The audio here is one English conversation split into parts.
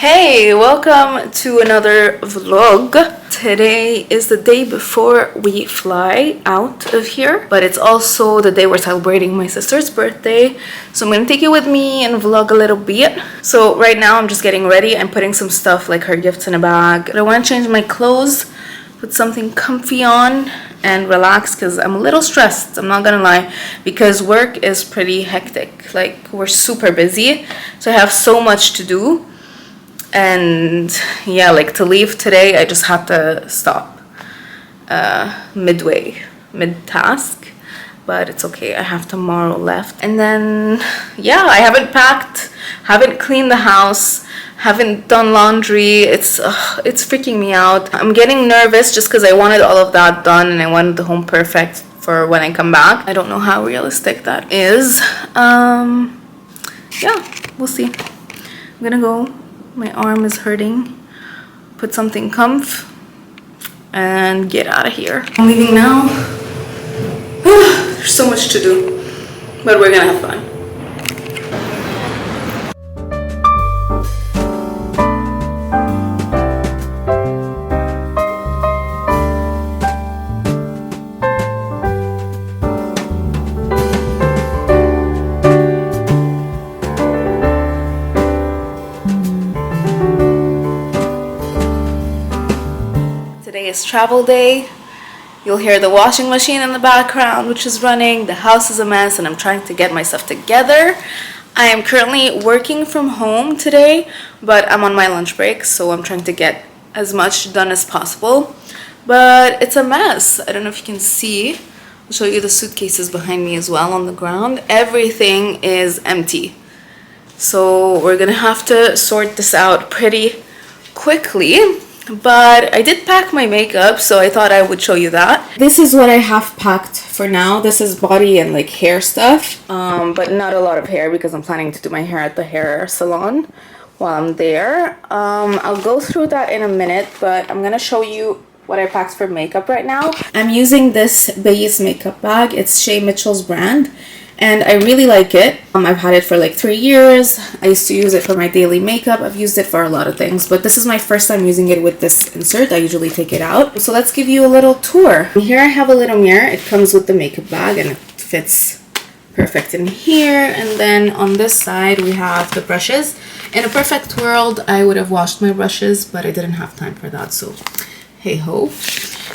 Hey, welcome to another vlog. Today is the day before we fly out of here, but it's also the day we're celebrating my sister's birthday. So I'm gonna take you with me and vlog a little bit. So right now I'm just getting ready. I'm putting some stuff like her gifts in a bag. I wanna change my clothes, put something comfy on and relax because I'm a little stressed, I'm not gonna lie, because work is pretty hectic. Like, we're super busy, so I have so much to do. And yeah, like to leave today, I just had to stop mid-task, but it's okay, I have tomorrow left. And then yeah, I haven't packed, haven't cleaned the house, haven't done laundry. It's freaking me out. I'm getting nervous just because I wanted all of that done and I wanted the home perfect for when I come back. I don't know how realistic that is. Yeah, we'll see. I'm gonna go. My arm is hurting. Put something comf and get out of here. I'm leaving now. There's so much to do, but we're gonna have fun. Today is travel day. You'll hear the washing machine in the background, which is running. The house is a mess and I'm trying to get myself together. I am currently working from home today, but I'm on my lunch break, so I'm trying to get as much done as possible. But it's a mess. I don't know if you can see. I'll show you the suitcases behind me as well on the ground. Everything is empty. So we're gonna have to sort this out pretty quickly. But I did pack my makeup, so I thought I would show you that. This is what I have packed for now. This is body and like hair stuff, but not a lot of hair because I'm planning to do my hair at the hair salon while I'm there. I'll go through that in a minute, but I'm gonna show you what I packed for makeup right now. I'm using this base makeup bag. It's Shay Mitchell's brand. And I really like it. I've had it for like 3 years. I used to use it for my daily makeup. I've used it for a lot of things, but this is my first time using it with this insert. I usually take it out. So let's give you a little tour. Here I have a little mirror. It comes with the makeup bag and it fits perfect in here. And then on this side we have the brushes. In a perfect world, I would have washed my brushes, but I didn't have time for that, so hey ho.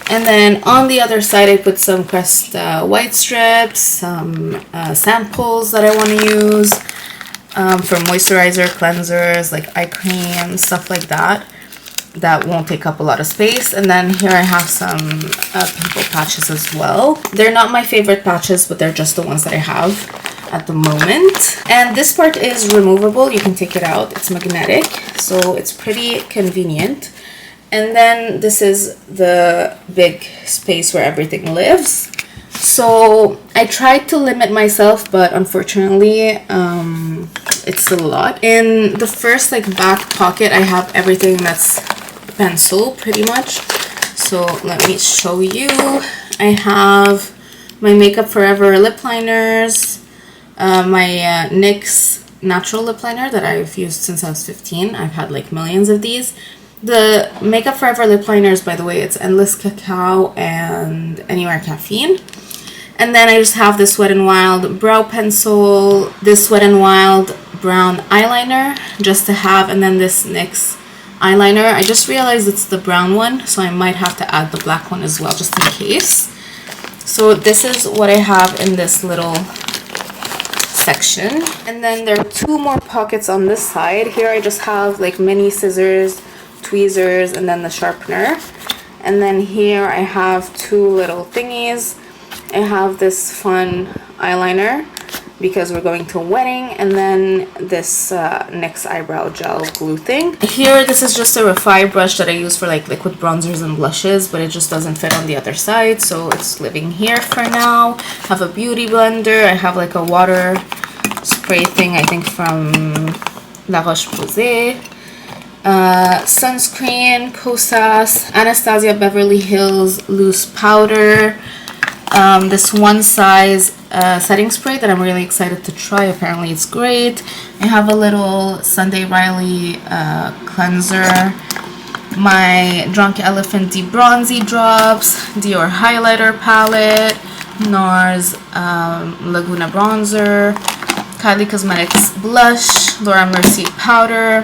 And then on the other side, I put some Crest white strips, some samples that I want to use for moisturizer, cleansers, like eye cream, stuff like that. That won't take up a lot of space. And then here I have some pimple patches as well. They're not my favorite patches, but they're just the ones that I have at the moment. And this part is removable. You can take it out. It's magnetic, so it's pretty convenient. And then this is the big space where everything lives. So I tried to limit myself, but unfortunately, it's still a lot. In the first like back pocket, I have everything that's pencil pretty much. So let me show you. I have my Makeup Forever lip liners, my NYX natural lip liner that I've used since I was 15. I've had like millions of these. The Makeup Forever lip liners, by the way, it's Endless Cacao and Anywhere Caffeine. And then I just have this Wet n Wild brow pencil, this Wet n Wild brown eyeliner just to have, and then this NYX eyeliner. I just realized it's the brown one, so I might have to add the black one as well just in case. So this is what I have in this little section. And then there are 2 more pockets on this side. Here I just have like mini scissors, tweezers, and then the sharpener. And then here I have 2 little thingies. I have this fun eyeliner because we're going to a wedding, and then this NYX eyebrow gel glue thing. Here, this is just a Refi brush that I use for like liquid bronzers and blushes, but it just doesn't fit on the other side, so it's living here for now. I have a beauty blender. I have like a water spray thing, I think from La Roche-Posay. Sunscreen, Kosas, Anastasia Beverly Hills loose powder, this one size setting spray that I'm really excited to try. Apparently it's great. I have a little Sunday Riley cleanser, my Drunk Elephant Deep Bronzy drops, Dior highlighter palette, NARS Laguna bronzer, Kylie Cosmetics blush, Laura Mercier powder,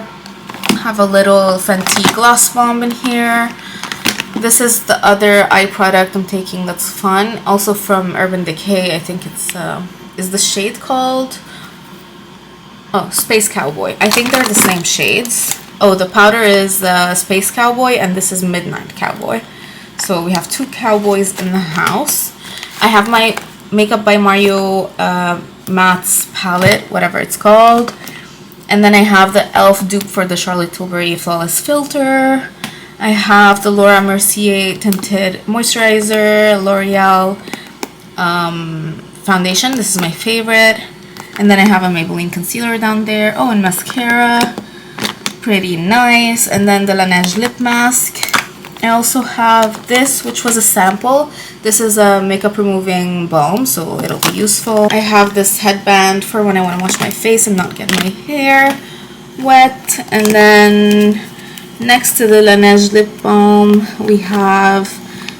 have a little Fenty gloss bomb in here. This is the other eye product I'm taking that's fun, also from Urban Decay. I think it's is the shade called Space Cowboy. I think they're the same shades. Oh, the powder is Space Cowboy and this is Midnight Cowboy. So we have two cowboys in the house. I have my Makeup by Mario Mattes palette, whatever it's called. And then I have the e.l.f. dupe for the Charlotte Tilbury Flawless Filter. I have the Laura Mercier Tinted Moisturizer, L'Oreal foundation. This is my favorite. And then I have a Maybelline concealer down there. Oh, and mascara. Pretty nice. And then the Laneige lip mask. I also have this, which was a sample. This is a makeup removing balm, so it'll be useful. I have this headband for when I want to wash my face and not get my hair wet. And then next to the Laneige lip balm, we have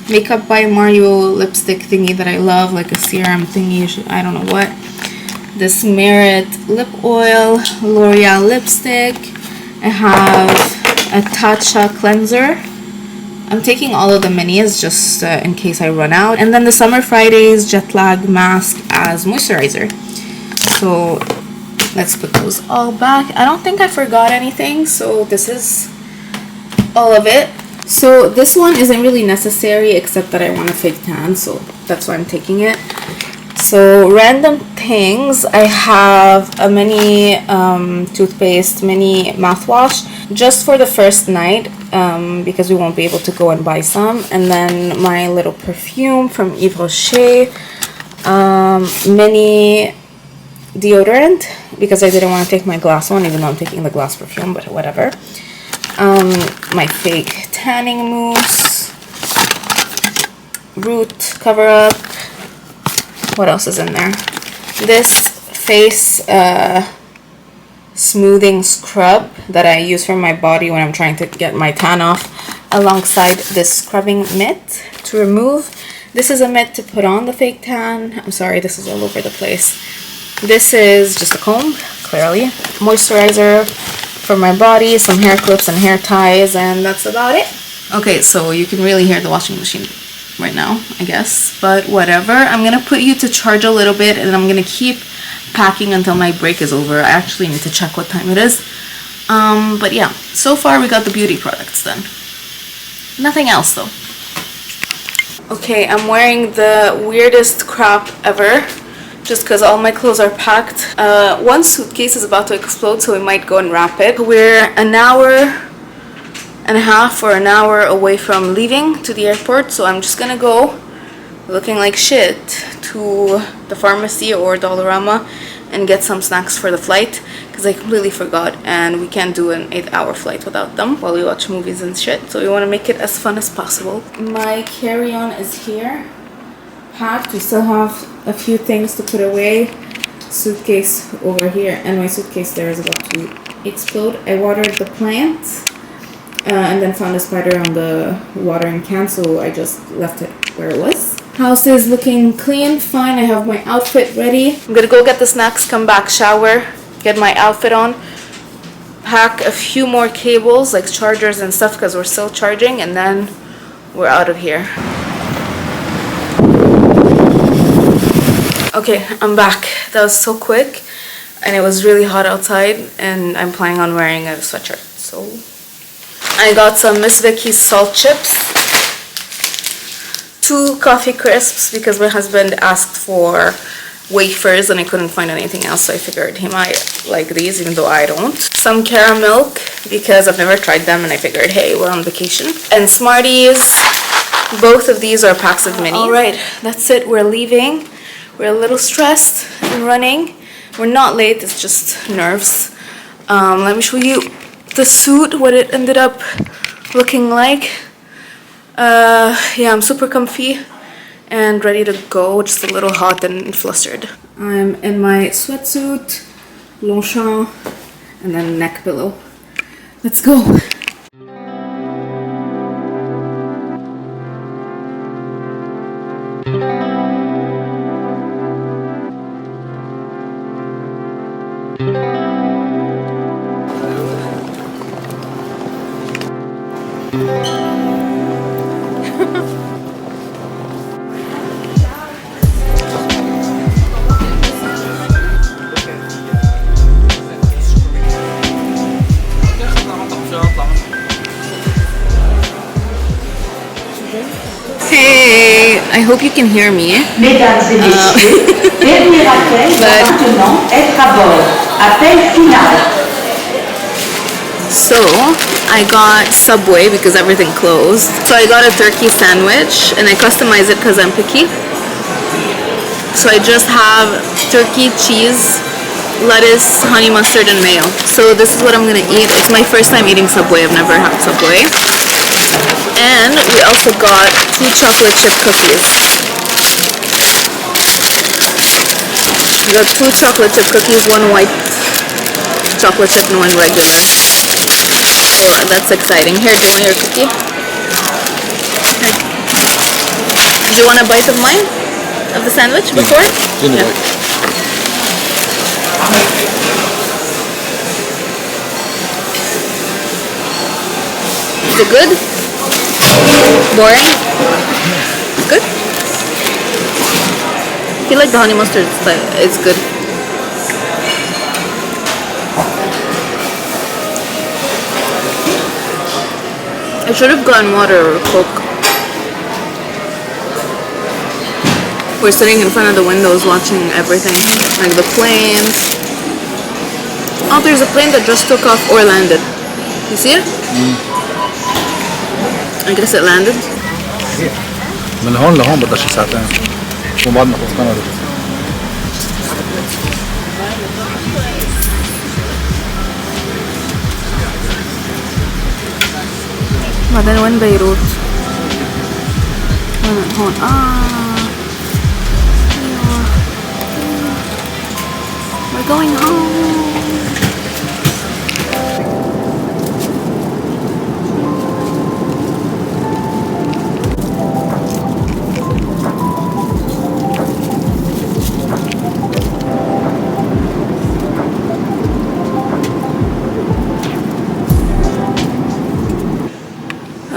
Makeup by Mario lipstick thingy that I love, like a serum thingy, I don't know what. This Merit lip oil, L'Oreal lipstick. I have a Tatcha cleanser. I'm taking all of the minis just in case I run out. And then the Summer Fridays Jet Lag mask as moisturizer. So let's put those all back. I don't think I forgot anything, so this is all of it. So this one isn't really necessary except that I want a fake tan, so that's why I'm taking it. So random things, I have a mini toothpaste, mini mouthwash just for the first night because we won't be able to go and buy some. And then my little perfume from Yves Rocher, mini deodorant because I didn't want to take my glass one even though I'm taking the glass perfume, but whatever. My fake tanning mousse, root cover up. What else is in there? This face smoothing scrub that I use for my body when I'm trying to get my tan off, alongside this scrubbing mitt to remove. This is a mitt to put on the fake tan. I'm sorry, this is all over the place. This is just a comb, clearly. Moisturizer for my body, some hair clips and hair ties, and that's about it. Okay, so you can really hear the washing machine right now, I guess, but whatever. I'm gonna put you to charge a little bit and I'm gonna keep packing until my break is over. I actually need to check what time it is. But yeah, so far we got the beauty products done. Nothing else though. Okay, I'm wearing the weirdest crap ever just because all my clothes are packed. One suitcase is about to explode, so we might go and wrap it. We're an hour and a half or an hour away from leaving to the airport, so I'm just gonna go looking like shit to the pharmacy or Dollarama and get some snacks for the flight because I completely forgot and we can't do an 8-hour flight without them while we watch movies and shit, so we want to make it as fun as possible. My carry-on is here, packed. We still have a few things to put away. Suitcase over here, and my suitcase there is about to explode. I watered the plants and then found a spider on the watering can, so I just left it where it was. House is looking clean, fine. I have my outfit ready. I'm gonna go get the snacks, come back, shower, get my outfit on, pack a few more cables like chargers and stuff because we're still charging, and then we're out of here. Okay, I'm back. That was so quick and it was really hot outside and I'm planning on wearing a sweatshirt. So I got some Miss Vicky's salt chips, 2 coffee crisps because my husband asked for wafers and I couldn't find anything else, so I figured he might like these even though I don't. Some caramel because I've never tried them and I figured, hey, we're on vacation. And Smarties. Both of these are packs of minis. Alright, that's it. We're leaving. We're a little stressed and running. We're not late, it's just nerves. Let me show you the suit, what it ended up looking like. Yeah, I'm super comfy and ready to go, just a little hot and flustered. I'm in my sweatsuit, Longchamp, and then neck pillow. Let's go. Hey, I hope you can hear me. Mesdames et messieurs, dernier appel doit maintenant être à bord. Appel final. So, I got Subway because everything closed. So I got a turkey sandwich and I customized it because I'm picky. So I just have turkey, cheese, lettuce, honey mustard, and mayo. So this is what I'm gonna eat. It's my first time eating Subway. I've never had Subway. And we also got 2 chocolate chip cookies. We got 2 chocolate chip cookies, 1 white chocolate chip and 1 regular. So that's exciting. Here, do you want your cookie? Here. Did you want a bite of mine? Of the sandwich before? Yeah. Is it good? Boring? Good? I feel like the honey mustard is good. I should have gotten water or Coke. We're sitting in front of the windows watching everything, like the planes. Oh, there's a plane that just took off or landed. You see it? I guess it landed. من هون لهون بدها شي ساعتين وبعد ما خلصنا نرجع. بعدين وين بيروت؟ هون We're going home.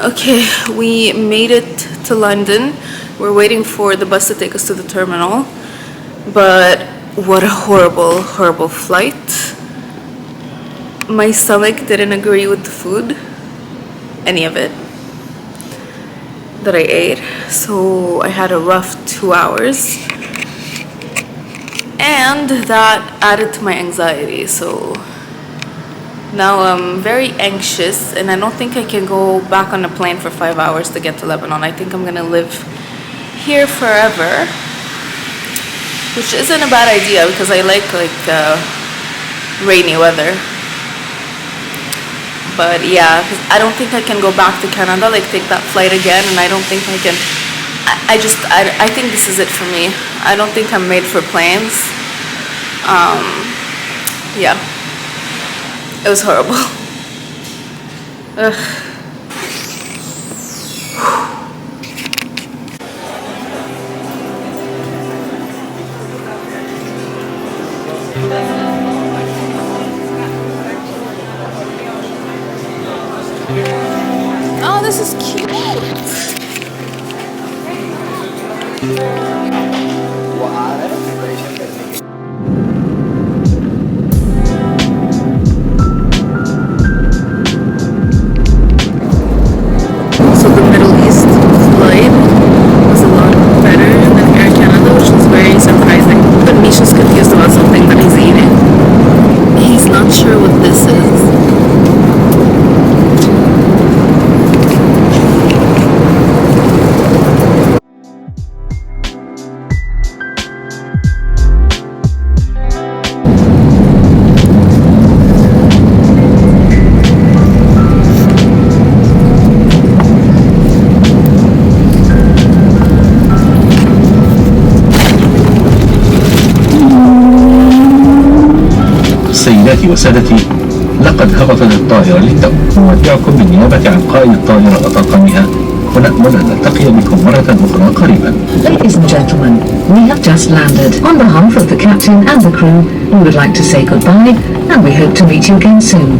Okay, we made it to London. We're waiting for the bus to take us to the terminal. But what a horrible, horrible flight. My stomach didn't agree with the food, any of it, that I ate. So I had a rough 2 hours. And that added to my anxiety, so now I'm very anxious and I don't think I can go back on a plane for 5 hours to get to Lebanon. I think I'm gonna live here forever, which isn't a bad idea because I like rainy weather. But yeah, 'cause I don't think I can go back to Canada, like take that flight again, and I don't think I can. I think this is it for me. I don't think I'm made for planes. Yeah. It was horrible. Ugh. Oh, this is cute. So the Middle East flight was a lot better than Air Canada, which was very surprising. But Misha's confused about something that he's eating. He's not sure what this is. سادتي، لقد هبطت الطائرة للتو. نودعكم بالنيابة عن قائد الطائرة وطاقمها، ونأمل أن نلتقي بكم مرة أخرى قريبا. Ladies and gentlemen, we have just landed. On behalf of the captain and the crew, we would like to say goodbye and we hope to meet you again soon.